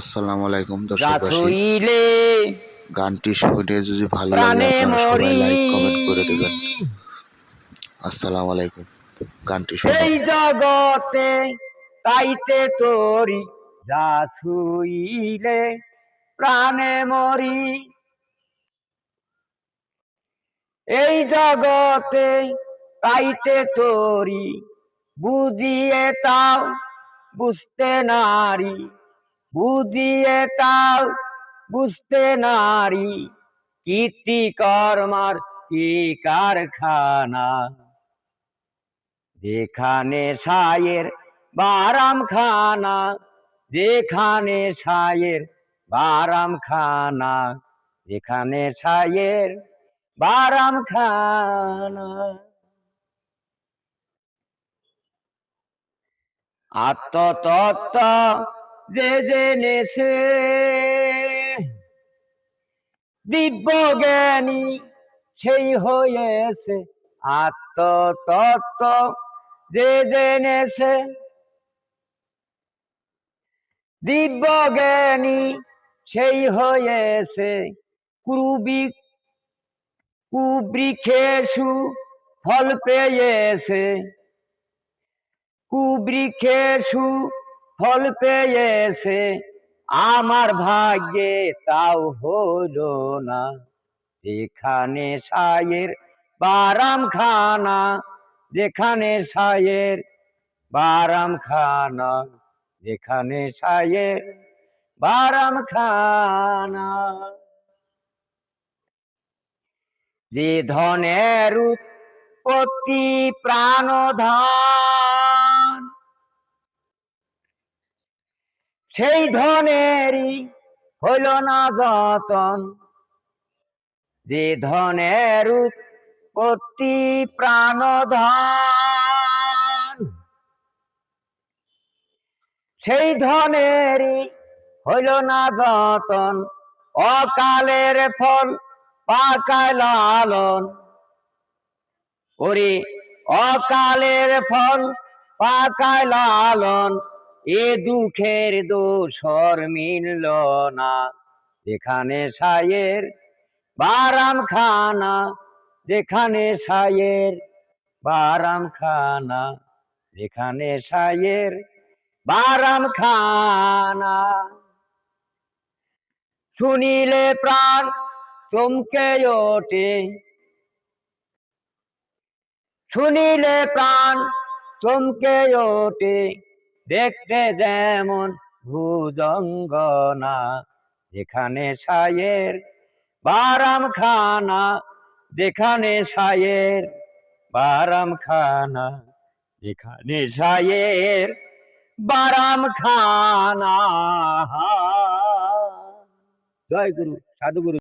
আসসালামু আলাইকুম দর্শকবাসী, গাছইলে গানটি শুনে যদি ভালো লাগে প্রাণে আপনারা সবাই মরি, লাইক কমেন্ট করে দেবেন। আসসালামু আলাইকুম। গানটি শুনুন। এই জগতে তাইতে তোরি যা ছুইলে প্রাণে মরি, এই জগতে তাইতে তোরি বুঝিয়ে তাও বুঝতে নারী, বুঝিয়ে তাও বুঝতে নারী, কীর্তি কর্মার কি কারখানা, যেখানে সায়ের বারাম খানা, যেখানে সায়ের বারাম খানা, যেখানে সায়ের বারাম খানা। আত্মতত্ত্ব যে জেনেছে, দিব্য জ্ঞানী সেই হয়েছে। আত্মতত্ত্ব যে জেনেছে, দিব্য জ্ঞানী সেই হয়েছে। কুবৃক্ষেষু ফল পেয়েছে, কুবৃক্ষেষু ফল পেয়েছে, আমার ভাগ্যে তাও হলো না। যেখানে সায়ের বারাম খানা, যেখানে সায়ের বারাম খানা, যেখানে সায়ের বারাম খানা। যে ধনের উৎপত্তি প্রাণধন, সেই ধনেরই হইল না যতন। যে ধনের উৎপত্তি প্রাণধন, সেই ধনেরই হইল না যতন। অকালের ফল পাকায় লালন, ওরে অকালের ফল পাকায় লালন। এ দুঃখের দোসর মিলল না। যেখানে সায়ের বারাম খানা, যেখানে সায়ের বারাম খানা, যেখানে সায়ের বারাম খানা। শুনিলে প্রাণ চমকে ওঠে, শুনিলে প্রাণ চমকে ওঠে, দেখতে যেমন ভুজঙ্গনা। যেখানে সায়ের বারাম খানা, যেখানে সায়ের বারাম খানা, যেখানে সায়ের বারাম খানা। জয় গুরু, সাধু গুরু।